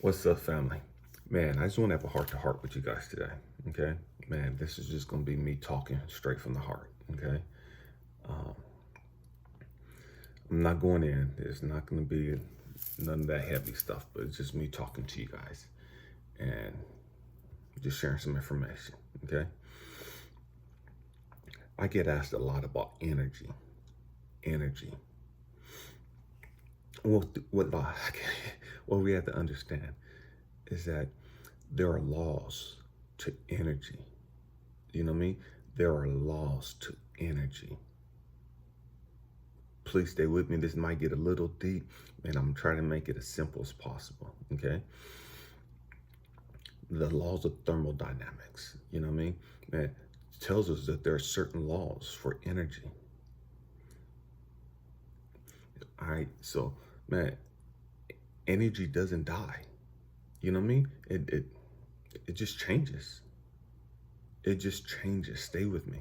What's up, family? Man, I just want to have a heart to heart with you guys today. Okay, man, this is just going to be me talking straight from the heart. Okay, I'm not going in. There's not going to be none of that heavy stuff, but it's just me talking to you guys and just sharing some information. Okay, I get asked a lot about energy. Energy. What what we have to understand is that there are laws to energy. You know what I mean? There are laws to energy. Please stay with me. This might get a little deep, and I'm trying to make it as simple as possible. Okay? The laws of thermodynamics, you know what I mean? Man, tells us that there are certain laws for energy. All right, so man, energy doesn't die. You know what I mean? It just changes. It just changes. Stay with me.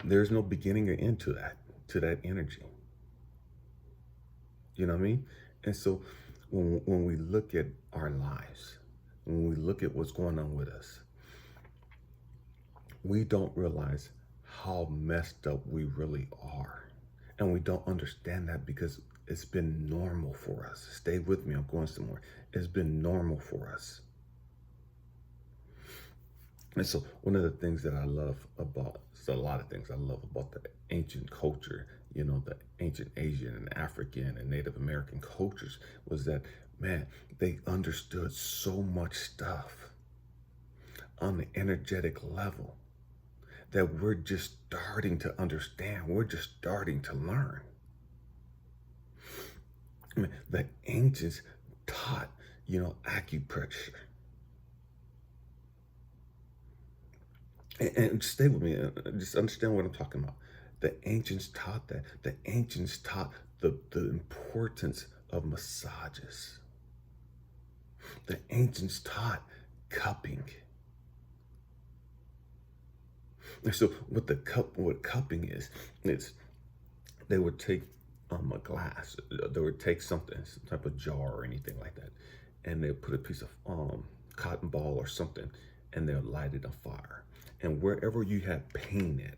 There's no beginning or end to that energy. You know what I mean? And so when we look at our lives, when we look at what's going on with us, we don't realize how messed up we really are. And we don't understand that because it's been normal for us. Stay with me, I'm going somewhere. It's been normal for us. And so one of the things that I love about, there's a lot of things I love about the ancient culture, you know, the ancient Asian and African and Native American cultures was that, man, they understood so much stuff on the energetic level that we're just starting to understand. We're just starting to learn. I mean, the ancients taught, you know, acupressure. And stay with me, just understand what I'm talking about. The ancients taught that. The ancients taught the importance of massages. The ancients taught cupping. And so what cupping is, it's they would take a glass, they would take something, some type of jar or anything like that, and they put a piece of cotton ball or something, and they'll light it on fire. And wherever you had pain at,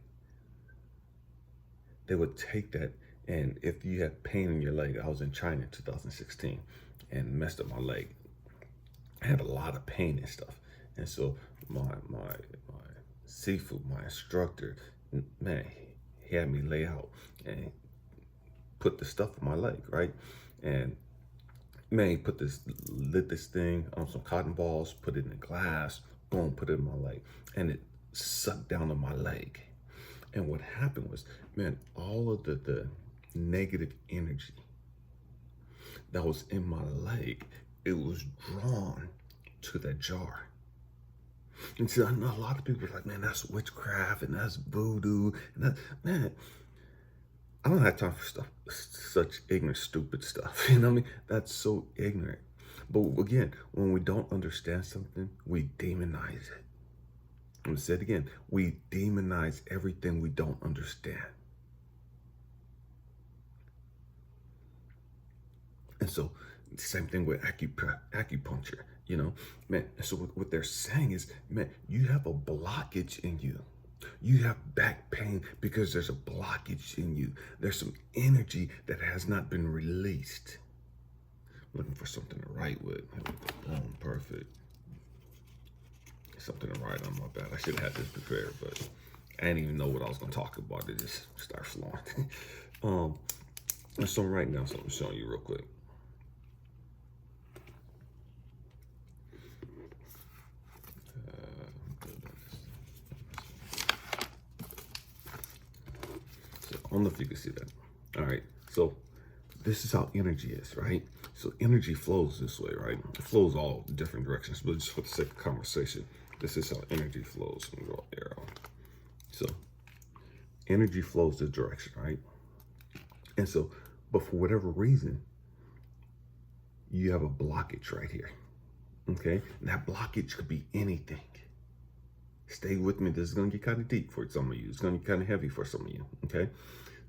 they would take that. And if you had pain in your leg, I was in China in 2016 and messed up my leg. I had a lot of pain and stuff. And so my seafood, my instructor, man, he had me lay out and put the stuff on my leg, right? And man, he lit this thing on some cotton balls, put it in a glass, boom, put it in my leg. And it sucked down on my leg. And what happened was, man, all of the negative energy that was in my leg, it was drawn to that jar. And see, I know a lot of people are like, man, that's witchcraft and that's voodoo. And that, man, I don't have time for stuff, such ignorant, stupid stuff. You know what I mean? That's so ignorant. But again, when we don't understand something, we demonize it. I'm gonna say it again. We demonize everything we don't understand. And so, same thing with acupuncture, you know, man. So what they're saying is, man, you have a blockage in you. You have back pain because there's a blockage in you. There's some energy that has not been released. Looking for something to write with. Perfect. Something to write on. My bad. I should have had this prepared, but I didn't even know what I was going to talk about. It just started flowing. So right now, so I'm showing you real quick. I don't know if you can see that. All right, so this is how energy is, right? So energy flows this way, right? It flows all different directions, but just for the sake of conversation, this is how energy flows. Let me go arrow. So energy flows this direction, right? And so, but for whatever reason, you have a blockage right here, okay? And that blockage could be anything. Stay with me. This is going to get kind of deep for some of you. It's going to get kind of heavy for some of you, okay?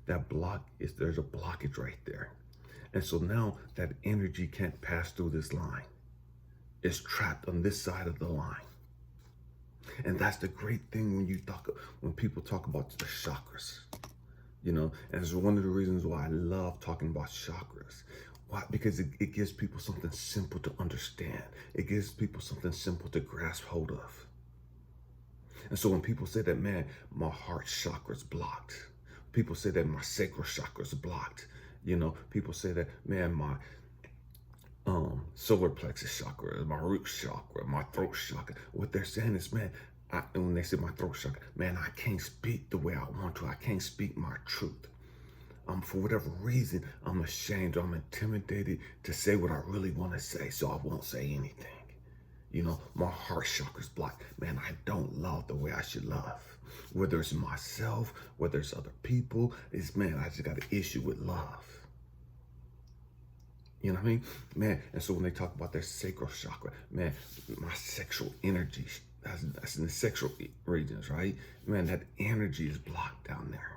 There's a blockage right there. And so now that energy can't pass through this line. It's trapped on this side of the line. And that's the great thing when people talk about the chakras, and it's one of the reasons why I love talking about chakras. Why? Because it gives people something simple to understand. It gives people something simple to grasp hold of. And so when people say that, man, my heart chakra's blocked. People say that my sacral chakra's blocked. People say that, man, my solar plexus chakra, my root chakra, my throat chakra. What they're saying is, man, and when they say my throat chakra, man, I can't speak the way I want to. I can't speak my truth. For whatever reason, I'm ashamed or I'm intimidated to say what I really want to say, so I won't say anything. My heart chakra's blocked. Man, I don't love the way I should love. Whether it's myself, whether it's other people, I just got an issue with love. You know what I mean? Man, and so when they talk about their sacral chakra, man, my sexual energy, that's in the sexual regions, right? Man, that energy is blocked down there.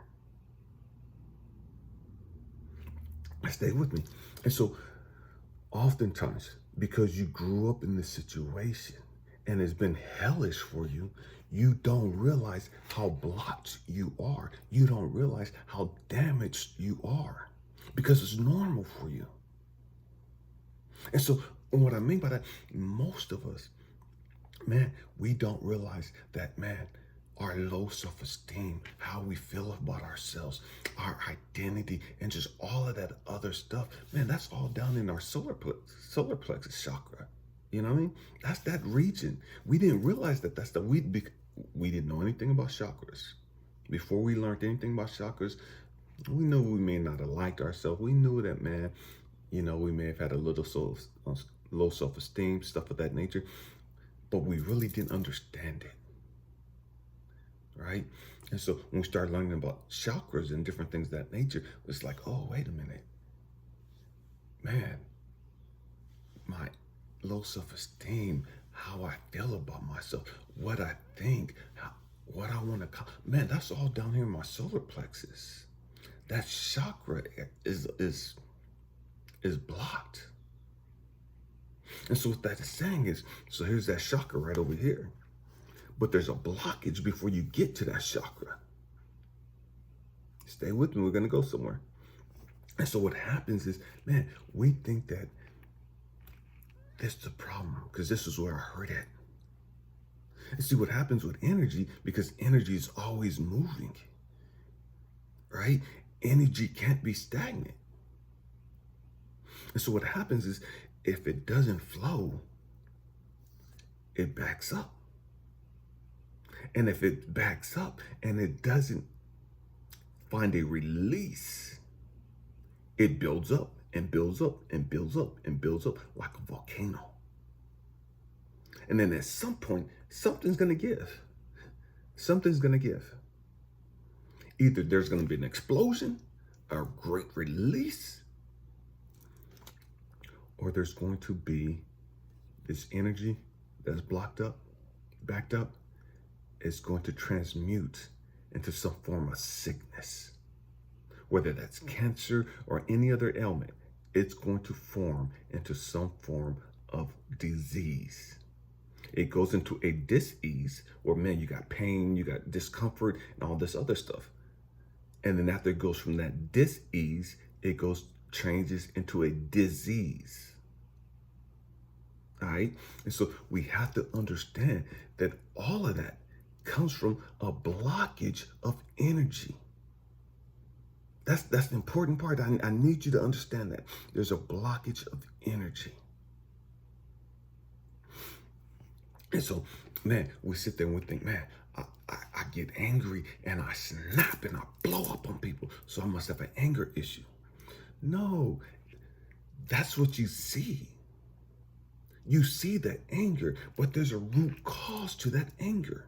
Stay with me. And so oftentimes, because you grew up in this situation and it's been hellish for you, you don't realize how blocked you are. You don't realize how damaged you are because it's normal for you. And so what I mean by that, most of us, man, we don't realize that, man, our low self-esteem, how we feel about ourselves, our identity, and just all of that other stuff, man, that's all down in our solar plexus chakra. You know what I mean? That's that region. We didn't realize that we didn't know anything about chakras. Before we learned anything about chakras, we knew we may not have liked ourselves. We knew that, man, we may have had a little low self-esteem, stuff of that nature, but we really didn't understand it. Right? And so when we start learning about chakras and different things of that nature, it's like, oh, wait a minute. Man, my low self-esteem, how I feel about myself, what I think, what I want to call, man, that's all down here in my solar plexus. That chakra is blocked. And so what that is saying is, so here's that chakra right over here. But there's a blockage before you get to that chakra. Stay with me, we're gonna go somewhere. And so what happens is, man, we think that this is the problem because this is where I heard it. And see what happens with energy, because energy is always moving, right? Energy can't be stagnant. And so what happens is, if it doesn't flow, it backs up. And if it backs up and it doesn't find a release, it builds up and builds up and builds up and builds up like a volcano. And then at some point, something's going to give. Something's going to give. Either there's going to be an explosion, a great release, or there's going to be this energy that's blocked up, backed up, is going to transmute into some form of sickness. Whether that's cancer or any other ailment, it's going to form into some form of disease. It goes into a dis-ease where, man, you got pain, you got discomfort, and all this other stuff. And then after it goes from that dis-ease, it changes into a disease. All right? And so we have to understand that all of that comes from a blockage of energy. That's the important part. I need you to understand that. There's a blockage of energy. And so, man, we sit there and we think, man, I get angry and I snap and I blow up on people, so I must have an anger issue. No, that's what you see. You see that anger, but there's a root cause to that anger.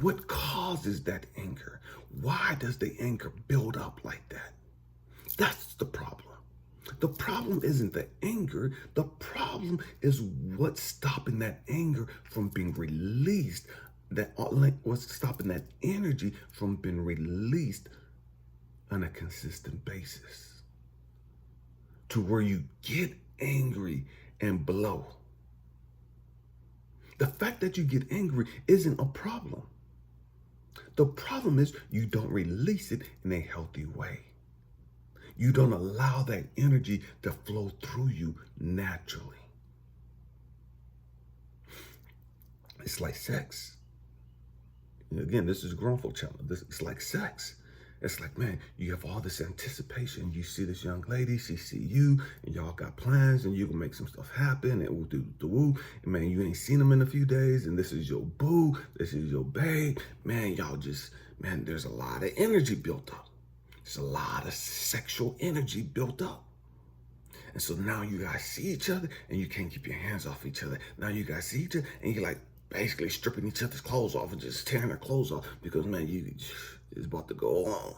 What causes that anger? Why does the anger build up like that? That's the problem. The problem isn't the anger. The problem is what's stopping that anger from being released. What's stopping that energy from being released on a consistent basis. to where you get angry and blow. The fact that you get angry isn't a problem. The problem is you don't release it in a healthy way. You don't allow that energy to flow through you naturally. It's like sex. Again, this is grown folk channel. It's like sex. It's like, man, you have all this anticipation. You see this young lady, she see you, and y'all got plans, and you can make some stuff happen, and we'll do the woo. And man, you ain't seen them in a few days, and this is your boo, this is your babe. Man, y'all just, man, there's a lot of energy built up. There's a lot of sexual energy built up. And so now you guys see each other, and you can't keep your hands off each other. Now you guys see each other, and you're like basically stripping each other's clothes off and just tearing their clothes off because, man, it's about to go on.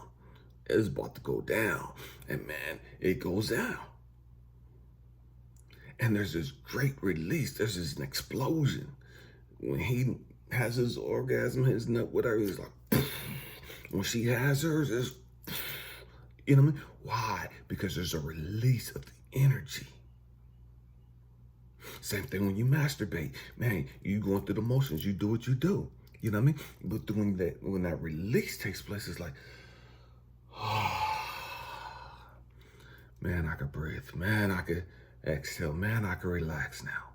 It's about to go down. And man, it goes down. And there's this great release. There's this an explosion. When he has his orgasm, his nut, whatever, he's like, when she has hers, it's, you know what I mean? Why? Because there's a release of the energy. Same thing when you masturbate. Man, you going through the motions. You do what you do. You know what I mean? But when that release takes place, it's like, man, I could breathe. Man, I could exhale. Man, I could relax now.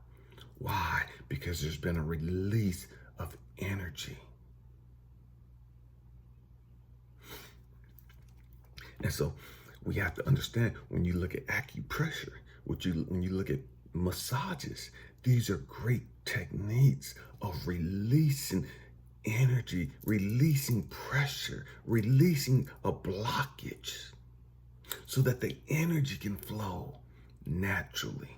Why? Because there's been a release of energy. And so we have to understand when you look at acupressure, when you look at massages, these are great techniques of releasing energy, releasing pressure, releasing a blockage so that the energy can flow naturally.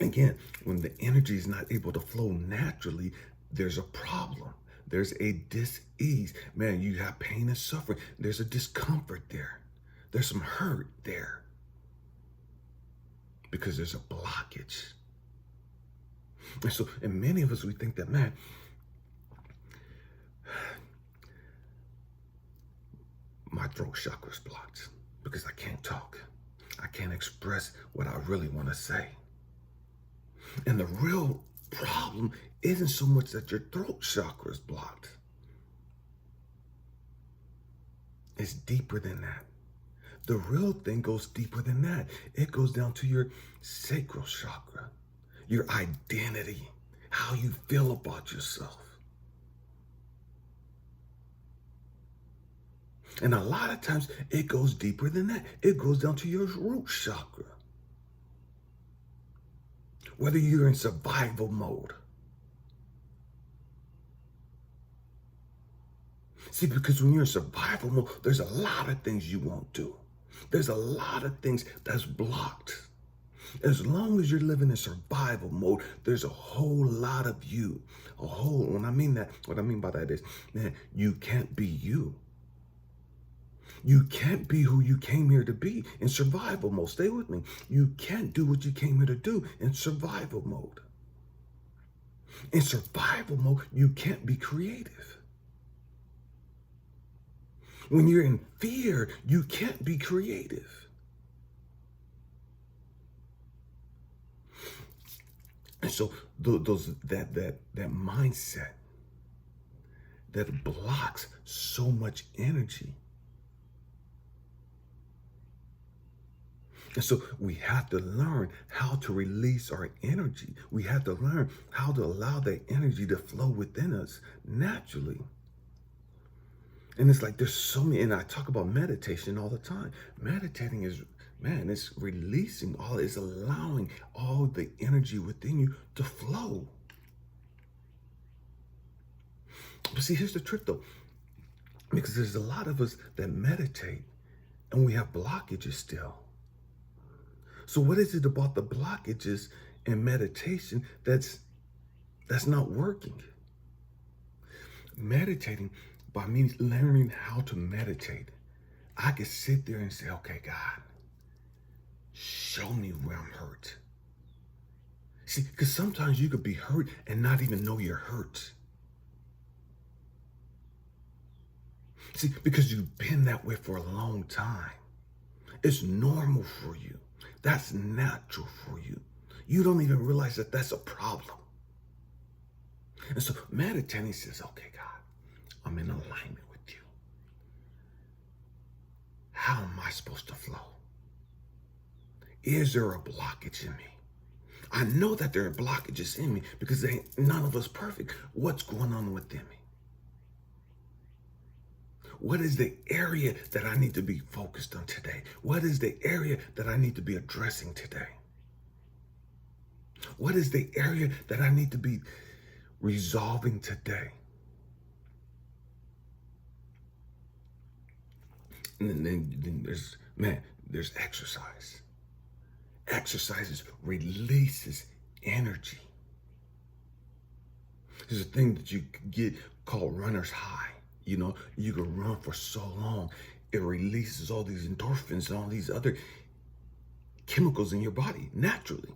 Again, when the energy is not able to flow naturally, there's a problem. There's a dis-ease. Man, you have pain and suffering. There's a discomfort there. There's some hurt there because there's a blockage. And so, and many of us, we think that, man, my throat chakra's blocked because I can't talk. I can't express what I really want to say. And the real problem isn't so much that your throat chakra is blocked. It's deeper than that. The real thing goes deeper than that. It goes down to your sacral chakra, your identity, how you feel about yourself. And a lot of times it goes deeper than that. It goes down to your root chakra. Whether you're in survival mode. See, because when you're in survival mode, there's a lot of things you won't do. There's a lot of things that's blocked. As long as you're living in survival mode, there's a whole lot of you. When I mean that, what I mean by that is, man, you can't be you. You can't be who you came here to be in survival mode. Stay with me. You can't do what you came here to do in survival mode. In survival mode, you can't be creative. When you're in fear, you can't be creative. And so that mindset that blocks so much energy. And so we have to learn how to release our energy. We have to learn how to allow that energy to flow within us naturally. And it's like there's so many, and I talk about meditation all the time. Meditating is, man, it's releasing it's allowing all the energy within you to flow. But see, here's the trick though, because there's a lot of us that meditate and we have blockages still. So what is it about the blockages in meditation that's not working? Meditating, by me learning how to meditate, I could sit there and say, okay, God, show me where I'm hurt. See, because sometimes you could be hurt and not even know you're hurt. See, because you've been that way for a long time. It's normal for you. That's natural for you. You don't even realize that that's a problem. And so meditating says, okay, God, I'm in alignment with you. How am I supposed to flow? Is there a blockage in me? I know that there are blockages in me because none of us perfect. What's going on within me? What is the area that I need to be focused on today? What is the area that I need to be addressing today? What is the area that I need to be resolving today? And then there's exercise. Exercises releases energy. There's a thing that you get called runner's high. You know, you can run for so long. It releases all these endorphins and all these other chemicals in your body naturally.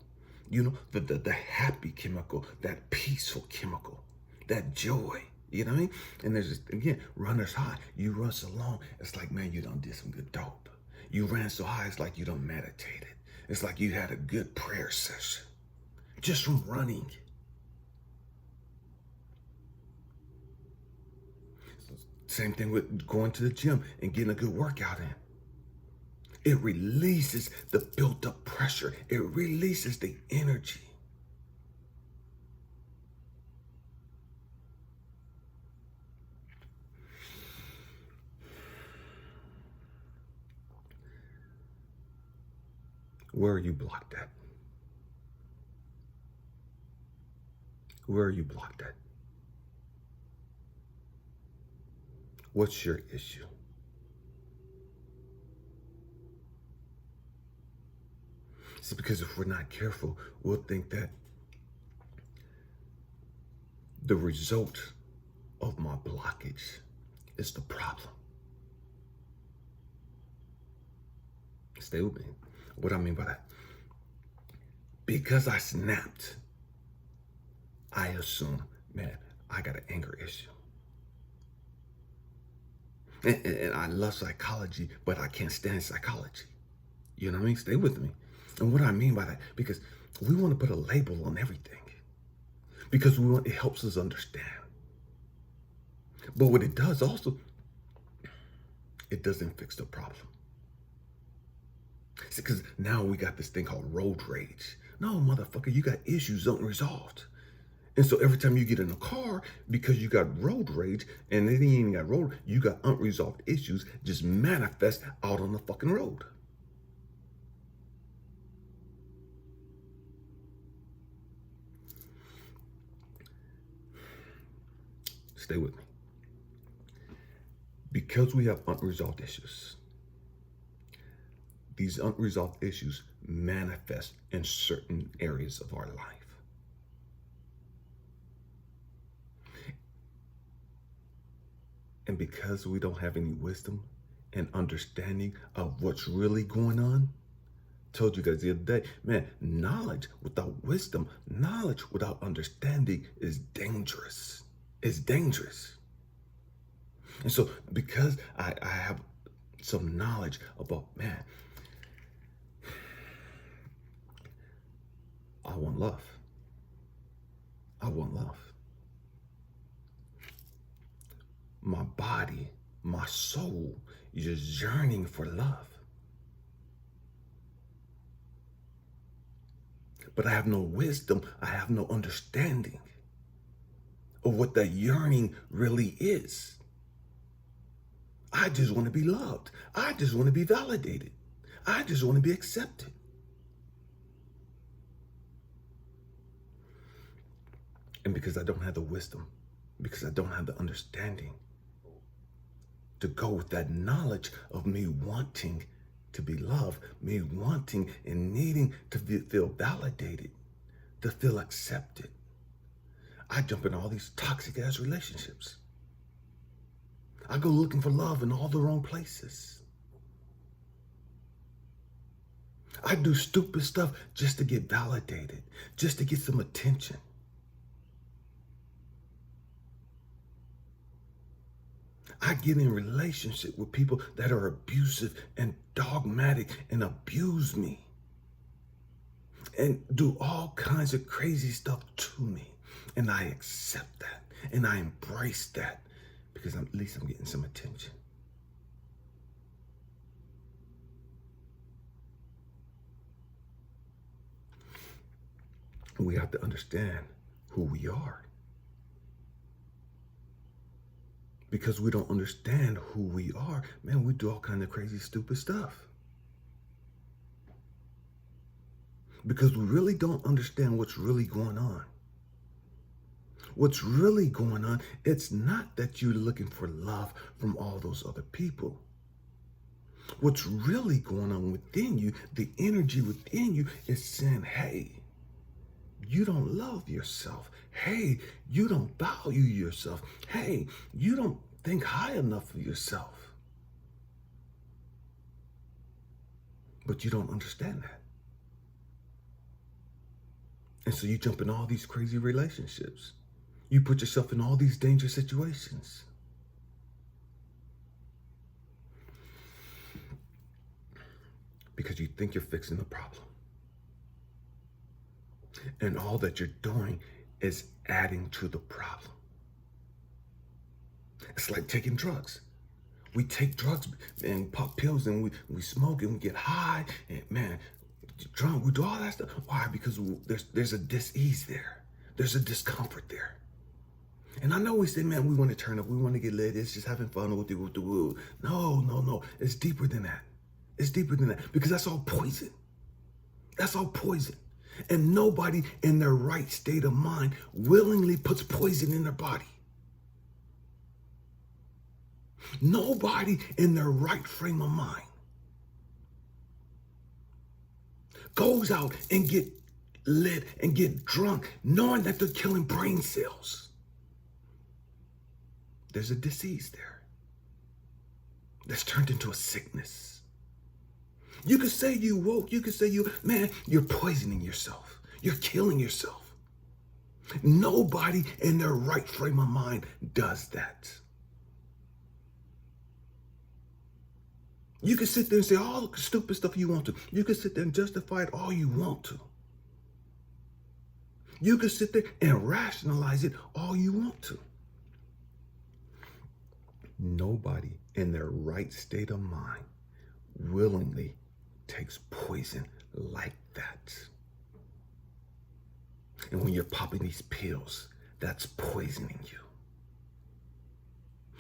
You know, the happy chemical, that peaceful chemical, that joy. You know what I mean? And there's this, again, runner's high. You run so long, it's like, man, you done did some good dope. You ran so high, it's like you done meditated. It's like you had a good prayer session just from running. Same thing with going to the gym and getting a good workout in. It releases the built up pressure. It releases the energy. Where are you blocked at? Where are you blocked at? What's your issue? See, because if we're not careful, we'll think that the result of my blockage is the problem. Stay with me. What I mean by that? Because I snapped, I assume, man, I got an anger issue. And I love psychology, but I can't stand psychology. You know what I mean? Stay with me. And what I mean by that, because we want to put a label on everything. Because it helps us understand. But what it does also, it doesn't fix the problem. See, because now we got this thing called road rage. No, motherfucker, you got issues unresolved. And so every time you get in a car, because you got road rage, and then you ain't got road, you got unresolved issues just manifest out on the fucking road. Stay with me. Because we have unresolved issues, these unresolved issues manifest in certain areas of our life. And because we don't have any wisdom and understanding of what's really going on, told you guys the other day, man, knowledge without wisdom, knowledge without understanding is dangerous. It's dangerous. And so because I have some knowledge about, man, I want love. I want love. My body, my soul is just yearning for love. But I have no wisdom, I have no understanding of what that yearning really is. I just want to be loved. I just want to be validated. I just want to be accepted. And because I don't have the wisdom, because I don't have the understanding to go with that knowledge of me wanting to be loved, me wanting and needing to feel validated, to feel accepted, I jump in all these toxic ass relationships. I go looking for love in all the wrong places. I do stupid stuff just to get validated, just to get some attention. I get in relationship with people that are abusive and dogmatic and abuse me and do all kinds of crazy stuff to me. And I accept that and I embrace that because at least I'm getting some attention. We have to understand who we are. Because we don't understand who we are, man, we do all kinds of crazy, stupid stuff. Because we really don't understand what's really going on. What's really going on, it's not that you're looking for love from all those other people. What's really going on within you, the energy within you is saying, hey, you don't love yourself. Hey, you don't value yourself. Hey, you don't think high enough of yourself. But you don't understand that. And so you jump in all these crazy relationships. You put yourself in all these dangerous situations. Because you think you're fixing the problem. And all that you're doing is adding to the problem. It's like taking drugs. We take drugs and pop pills and we smoke and we get high and man, drunk, we do all that stuff. Why? Because there's a dis-ease there. There's a discomfort there. And I know we say, man, we want to turn up, we want to get lit, it's just having fun with the woo. No. It's deeper than that. It's deeper than that because that's all poison. That's all poison. And nobody in their right state of mind willingly puts poison in their body. Nobody in their right frame of mind goes out and get lit and get drunk knowing that they're killing brain cells. There's a disease there that's turned into a sickness. You could say you woke, you could say you're poisoning yourself. You're killing yourself. Nobody in their right frame of mind does that. You can sit there and say all the stupid stuff you want to. You can sit there and justify it all you want to. You can sit there and rationalize it all you want to. Nobody in their right state of mind willingly takes poison like that. And when you're popping these pills, that's poisoning you.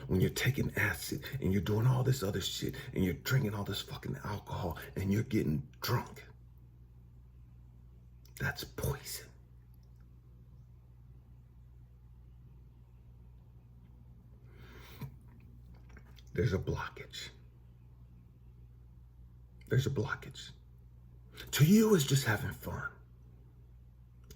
When you're taking acid and you're doing all this other shit and you're drinking all this fucking alcohol and you're getting drunk, that's poison. There's a blockage. There's a blockage. To you, it's just having fun.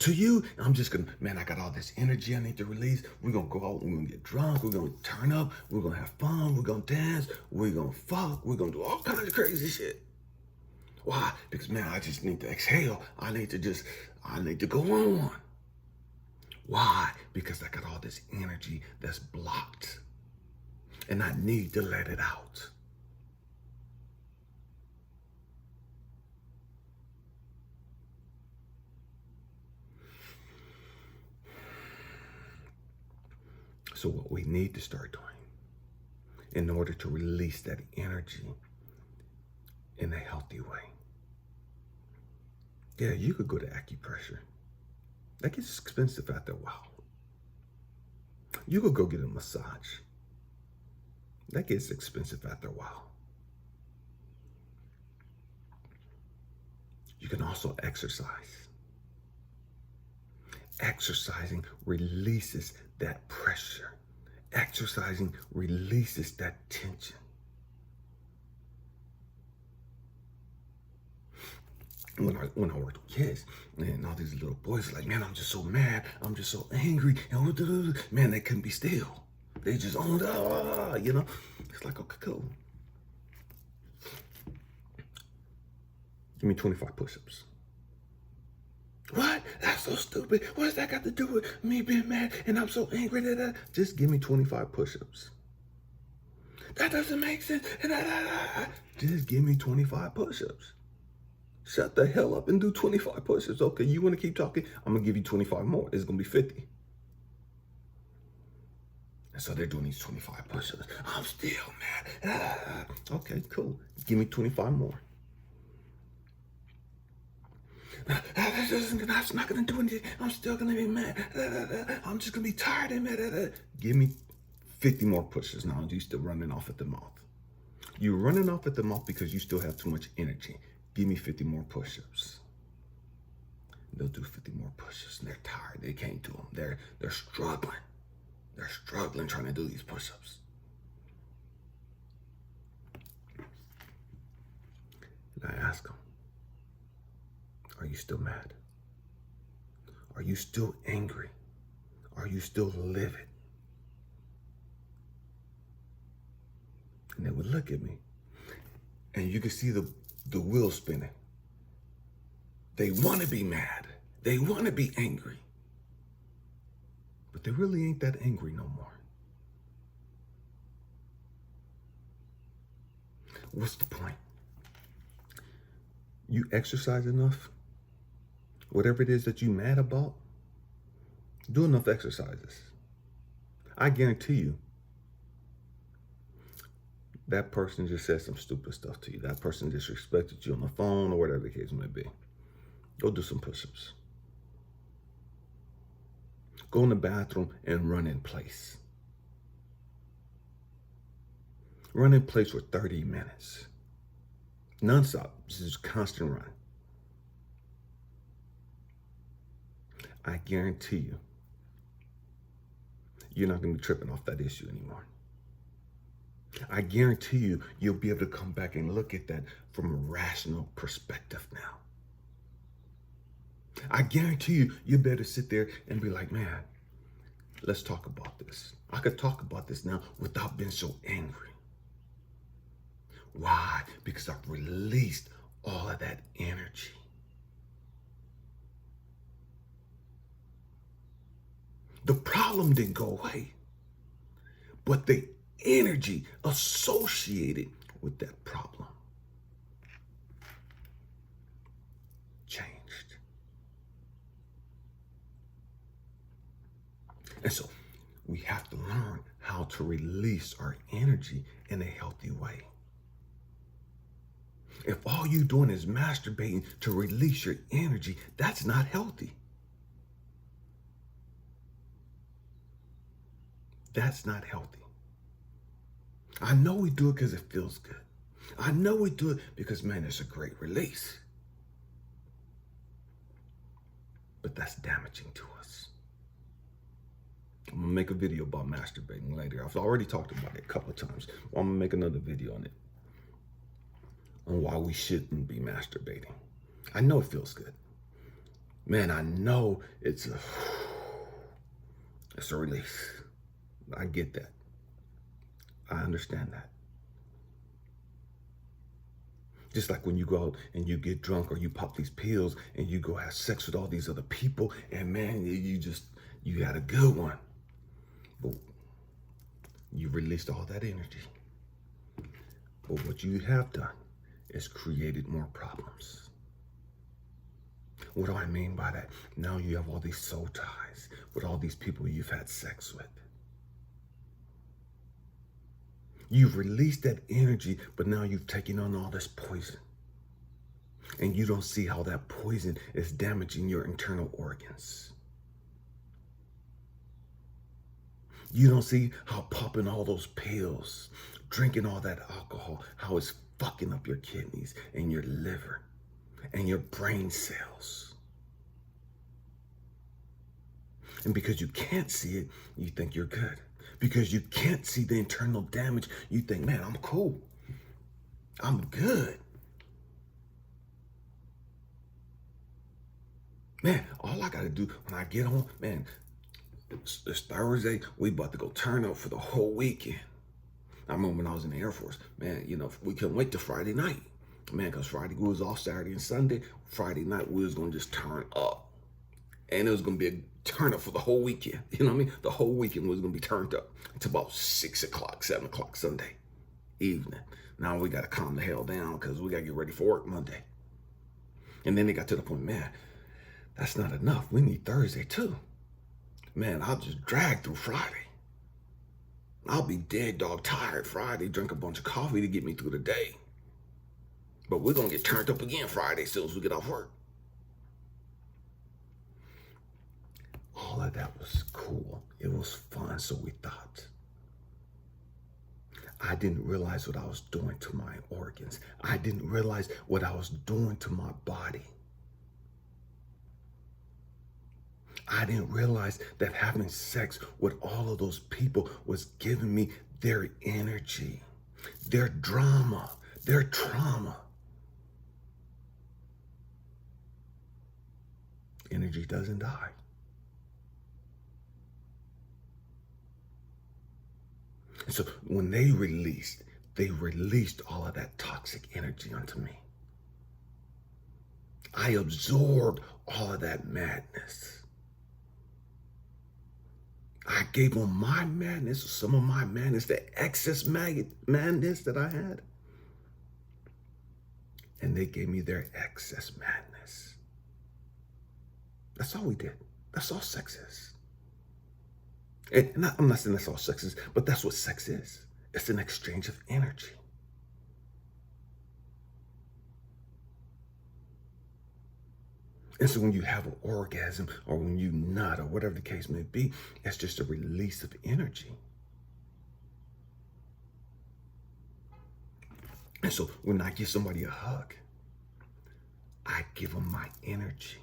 To you, I'm just gonna, man, I got all this energy I need to release. We're gonna go out, we're gonna get drunk, we're gonna turn up, we're gonna have fun, we're gonna dance, we're gonna fuck, we're gonna do all kinds of crazy shit. Why? Because, man, I just need to exhale. I need to go on one. Why? Because I got all this energy that's blocked. And I need to let it out. So what we need to start doing in order to release that energy in a healthy way. Yeah, you could go to acupressure. That gets expensive after a while. You could go get a massage. That gets expensive after a while. You can also exercise. Exercising releases that pressure. Exercising releases that tension. When I worked with kids, and all these little boys are like, man, I'm just so mad, I'm just so angry, and man, they couldn't be still. They just owned up, you know. It's like, okay, cool. Give me 25 push-ups. What? That's so stupid. What does that got to do with me being mad and I'm so angry that just give me 25 push-ups. That doesn't make sense. Just give me 25 push-ups. Shut the hell up and do 25 push-ups. Okay, you want to keep talking? I'm going to give you 25 more. It's going to be 50. And so they're doing these 25 push-ups. I'm still mad. Okay, cool. Give me 25 more. That's not going to do anything. I'm still going to be mad. I'm just going to be tired and mad. Give me 50 more push-ups. Now you're still running off at the mouth. You're running off at the mouth because you still have too much energy. Give me 50 more push-ups. They'll do 50 more push-ups and they're tired. They can't do them. They're struggling. They're struggling trying to do these push-ups. And I ask them, are you still mad? Are you still angry? Are you still livid? And they would look at me and you could see the wheel spinning. They want to be mad. They want to be angry. But they really ain't that angry no more. What's the point? You exercise enough, whatever it is that you're mad about, do enough exercises. I guarantee you, that person just said some stupid stuff to you. That person disrespected you on the phone or whatever the case may be. Go do some push-ups. Go in the bathroom and run in place. Run in place for 30 minutes. Non-stop. This is a constant run. I guarantee you, you're not going to be tripping off that issue anymore. I guarantee you, you'll be able to come back and look at that from a rational perspective now. I guarantee you, you'll be able to sit there and be like, man, let's talk about this. I could talk about this now without being so angry. Why? Because I've released all of that energy. The problem didn't go away, but the energy associated with that problem changed. And so we have to learn how to release our energy in a healthy way. If all you're doing is masturbating to release your energy, that's not healthy. That's not healthy. I know we do it because it feels good. I know we do it because, man, it's a great release. But that's damaging to us. I'm going to make a video about masturbating later. I've already talked about it a couple of times. I'm going to make another video on it. On why we shouldn't be masturbating. I know it feels good. Man, I know it's a release. I get that. I understand that. Just like when you go out and you get drunk or you pop these pills and you go have sex with all these other people and man, you had a good one. But you released all that energy. But what you have done is created more problems. What do I mean by that? Now you have all these soul ties with all these people you've had sex with. You've released that energy, but now you've taken on all this poison. And you don't see how that poison is damaging your internal organs. You don't see how popping all those pills, drinking all that alcohol, how it's fucking up your kidneys and your liver and your brain cells. And because you can't see it, you think you're good. Because you can't see the internal damage, you think, man, I'm cool. I'm good. Man, all I got to do when I get home, man, it's Thursday. We about to go turn up for the whole weekend. I remember when I was in the Air Force, man, we couldn't wait till Friday night. Man, because Friday we was off Saturday and Sunday. Friday night we was going to just turn up. And it was going to be a turn up for the whole weekend. You know what I mean? The whole weekend was going to be turned up. It's about 6 o'clock, 7 o'clock Sunday. evening. Now we got to calm the hell down because we got to get ready for work Monday. And then they got to the point, man, that's not enough. We need Thursday too. Man, I'll just drag through Friday. I'll be dead dog tired Friday, drink a bunch of coffee to get me through the day. But we're going to get turned up again Friday as soon as we get off work. All of that was cool. It was fun, so we thought. I didn't realize what I was doing to my organs. I didn't realize what I was doing to my body. I didn't realize that having sex with all of those people was giving me their energy, their drama, their trauma. Energy doesn't die. And so when they released all of that toxic energy onto me. I absorbed all of that madness. I gave them my madness, some of my madness, the excess madness that I had. And they gave me their excess madness. That's all we did. That's all sex is. And I'm not saying that's all sex is, but that's what sex is. It's an exchange of energy. And so when you have an orgasm or when you nut or whatever the case may be, it's just a release of energy. And so when I give somebody a hug, I give them my energy.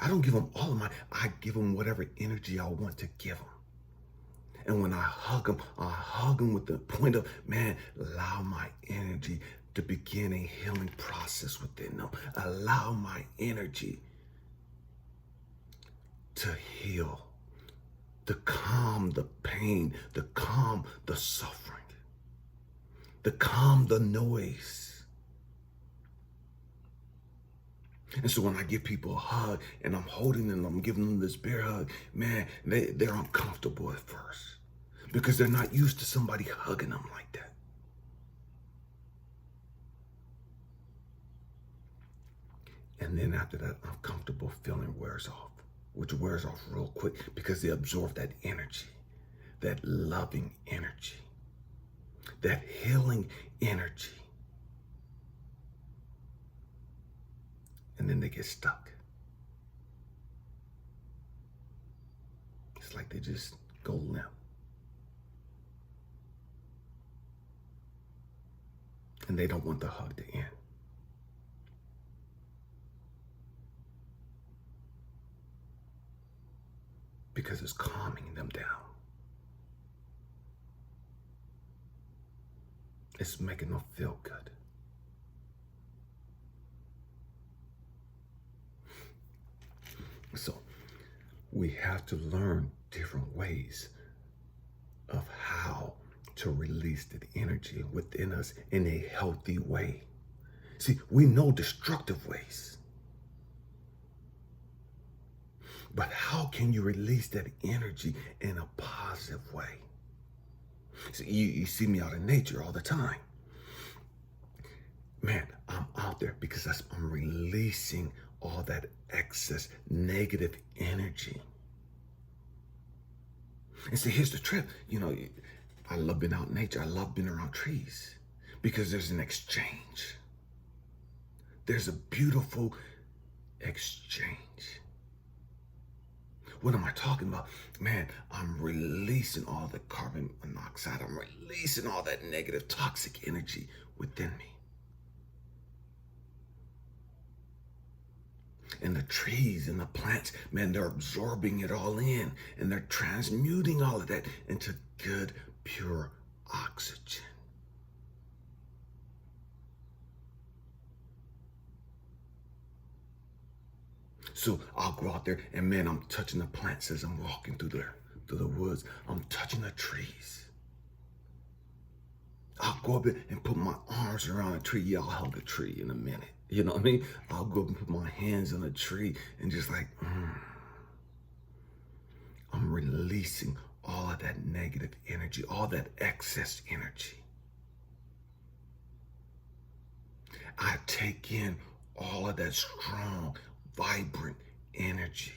I don't give them all of mine. I give them whatever energy I want to give them. And when I hug them with the point of, man, allow my energy to begin a healing process within them. Allow my energy to heal, to calm the pain, to calm the suffering, to calm the noise. And so when I give people a hug and I'm holding them, I'm giving them this bear hug, man, they're uncomfortable at first because they're not used to somebody hugging them like that. And then after that uncomfortable feeling wears off, which wears off real quick because they absorb that energy, that loving energy, that healing energy. And then they get stuck. It's like they just go limp. And they don't want the hug to end. Because it's calming them down. It's making them feel good. So we have to learn different ways of how to release the energy within us in a healthy way. See, we know destructive ways. But how can you release that energy in a positive way? See, you see me out in nature all the time. Man, I'm out there because I'm releasing all that excess negative energy. And see, here's the trip. You know, I love being out in nature. I love being around trees because there's an exchange. There's a beautiful exchange. What am I talking about? Man, I'm releasing all the carbon monoxide. I'm releasing all that negative toxic energy within me. And the trees and the plants, man, they're absorbing it all in and they're transmuting all of that into good, pure oxygen. So I'll go out there and man, I'm touching the plants as I'm walking through the woods. I'm touching the trees. I'll go up and put my arms around a tree. Yeah, I'll hug a tree in a minute. You know what I mean? I'll go up and put my hands on a tree and just like, I'm releasing all of that negative energy, all that excess energy. I take in all of that strong, vibrant energy,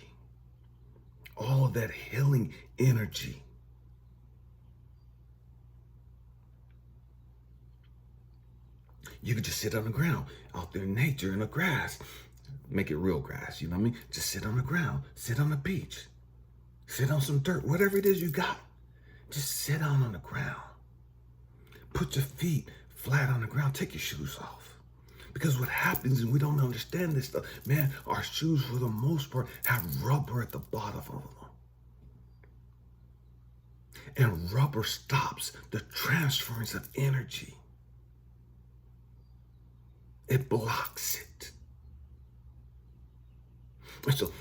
all of that healing energy. You could just sit on the ground out there in nature, in the grass. Make it real grass, you know what I mean? Just sit on the ground, sit on the beach, sit on some dirt, whatever it is you got. Just sit down on the ground. Put your feet flat on the ground. Take your shoes off. Because what happens is we don't understand this stuff. Man, our shoes, for the most part, have rubber at the bottom of them. And rubber stops the transference of energy. It blocks it. And so,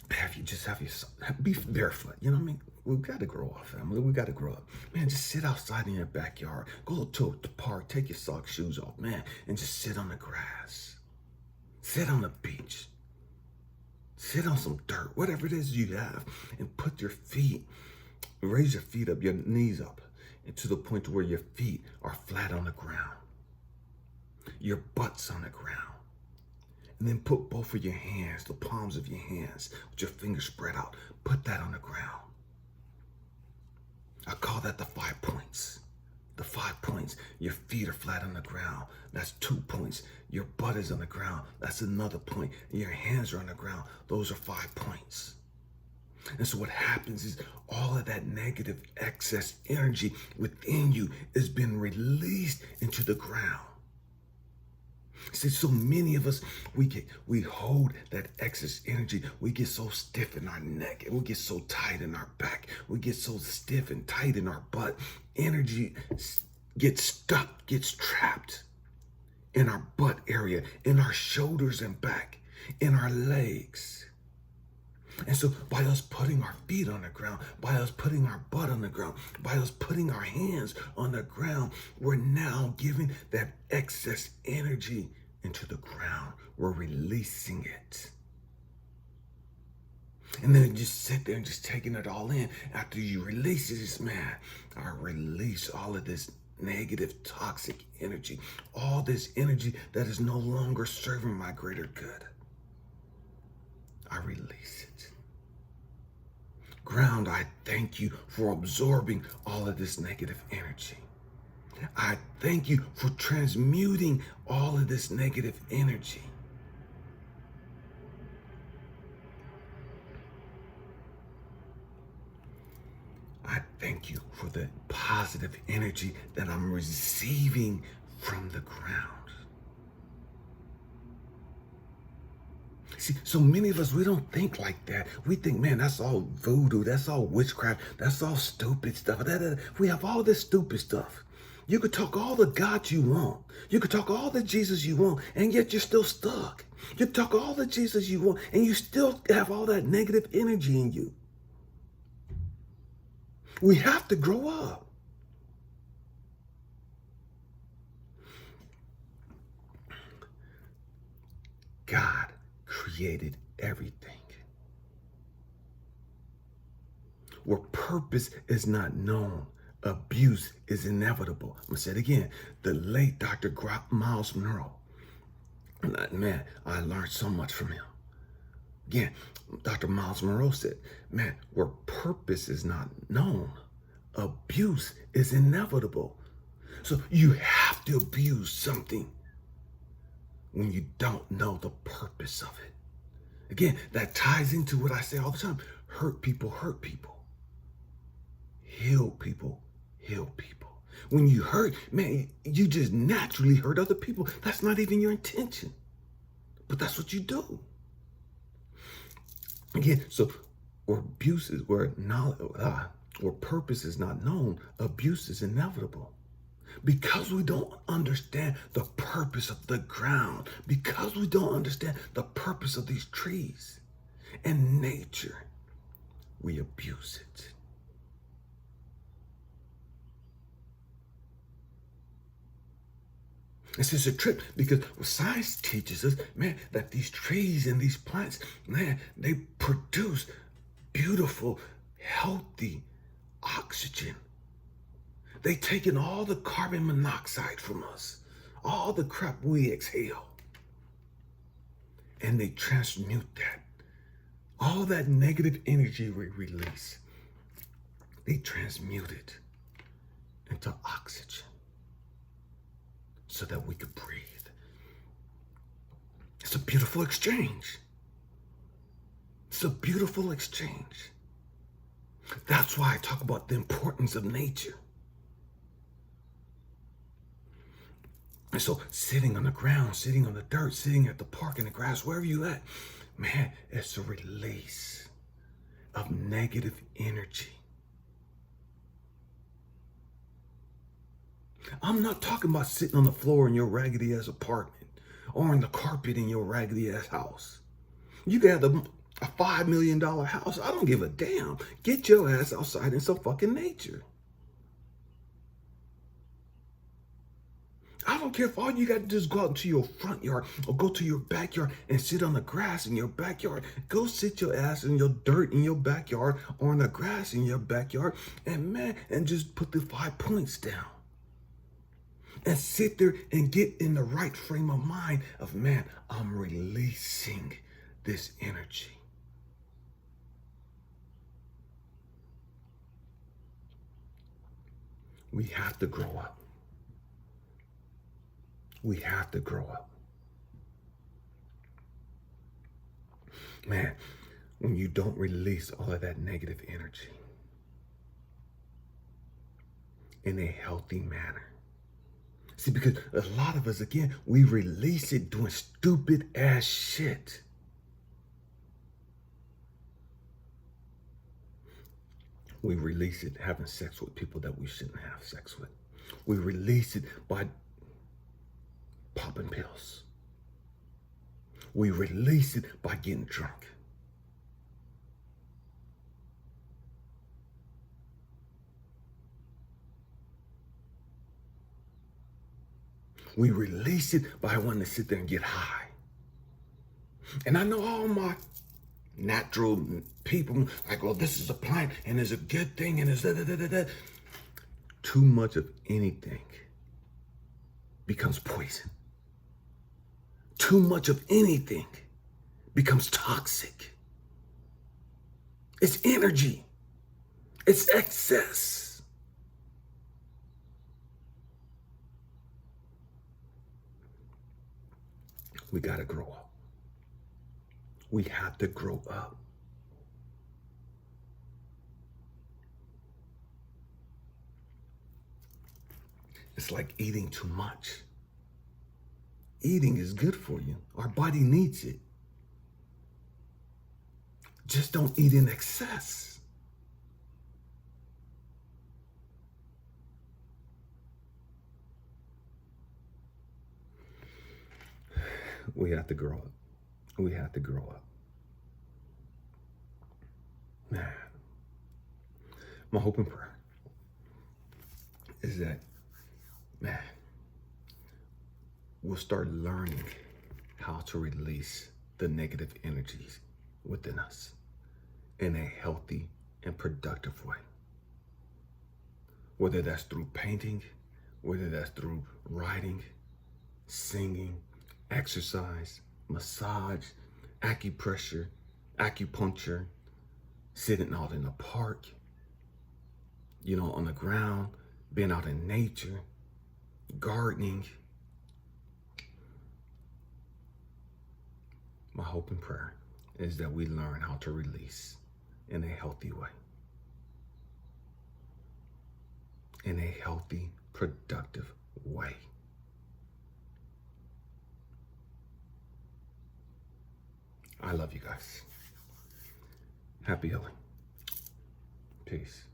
if you just be barefoot, you know what I mean? We've got to grow up, family. We got to grow up. Man, just sit outside in your backyard. Go to the park, take your socks, shoes off, man, and just sit on the grass. Sit on the beach. Sit on some dirt, whatever it is you have, and put your feet, raise your feet up, your knees up, and to the point where your feet are flat on the ground. Your butt's on the ground. And then put both of your hands, the palms of your hands, with your fingers spread out. Put that on the ground. I call that the 5 points. The 5 points. Your feet are flat on the ground. That's 2 points. Your butt is on the ground. That's another point. And your hands are on the ground. Those are 5 points. And so what happens is all of that negative excess energy within you is being released into the ground. See, so many of us, we hold that excess energy. We get so stiff in our neck, and we get so tight in our back. We get so stiff and tight in our butt. Energy gets stuck, gets trapped in our butt area, in our shoulders and back, in our legs. And so by us putting our feet on the ground, by us putting our butt on the ground, by us putting our hands on the ground, we're now giving that excess energy into the ground. We're releasing it. And then you just sit there and just taking it all in. After you release it, it's, man, I release all of this negative, toxic energy, all this energy that is no longer serving my greater good. I release it. Ground, I thank you for absorbing all of this negative energy. I thank you for transmuting all of this negative energy. I thank you for the positive energy that I'm receiving from the ground. See, so many of us, we don't think like that. We think, man, that's all voodoo, that's all witchcraft, that's all stupid stuff. We have all this stupid stuff. You could talk all the God you want. You could talk all the Jesus you want, and yet you're still stuck. You talk all the Jesus you want, and you still have all that negative energy in you. We have to grow up. God created everything. Where purpose is not known, abuse is inevitable. I'm going to say it again. The late Dr. Miles Monroe. Man, I learned so much from him. Again, Dr. Miles Monroe said, man, where purpose is not known, abuse is inevitable. So you have to abuse something when you don't know the purpose of it. Again, that ties into what I say all the time. Hurt people hurt people. Heal people heal people. When you hurt, man, you just naturally hurt other people. That's not even your intention. But that's what you do. Again, so abuse is where purpose is not known, abuse is inevitable. Because we don't understand the purpose of the ground, because we don't understand the purpose of these trees and nature, we abuse it. It's just a trip because science teaches us, man, that these trees and these plants, man, they produce beautiful, healthy oxygen. They taking all the carbon monoxide from us, all the crap we exhale, and they transmute that. All that negative energy we release, they transmute it into oxygen so that we could breathe. It's a beautiful exchange. It's a beautiful exchange. That's why I talk about the importance of nature. And so sitting on the ground, sitting on the dirt, sitting at the park, in the grass, wherever you at, man, it's a release of negative energy. I'm not talking about sitting on the floor in your raggedy ass apartment or on the carpet in your raggedy ass house. You got a $5 million house. I don't give a damn. Get your ass outside in some fucking nature. I don't care if all you got to do is go out into your front yard or go to your backyard and sit on the grass in your backyard. Go sit your ass in your dirt in your backyard or in the grass in your backyard and just put the 5 points down. And sit there and get in the right frame of mind of, man, I'm releasing this energy. We have to grow up. We have to grow up. Man, when you don't release all of that negative energy in a healthy manner. See, because a lot of us, again, we release it doing stupid ass shit. We release it having sex with people that we shouldn't have sex with. We release it by popping pills. We release it by getting drunk. We release it by wanting to sit there and get high. And I know all my natural people like, well, this is a plant and it's a good thing and it's da. Too much of anything becomes poison. Too much of anything becomes toxic. It's energy. It's excess. We got to grow up. We have to grow up. It's like eating too much. Eating is good for you. Our body needs it. Just don't eat in excess. We have to grow up. We have to grow up. Man, my hope and prayer is that, man, we'll start learning how to release the negative energies within us in a healthy and productive way. Whether that's through painting, whether that's through writing, singing, exercise, massage, acupuncture, sitting out in the park, on the ground, being out in nature, gardening. My hope and prayer is that we learn how to release in a healthy way. In a healthy, productive way. I love you guys. Happy healing. Peace.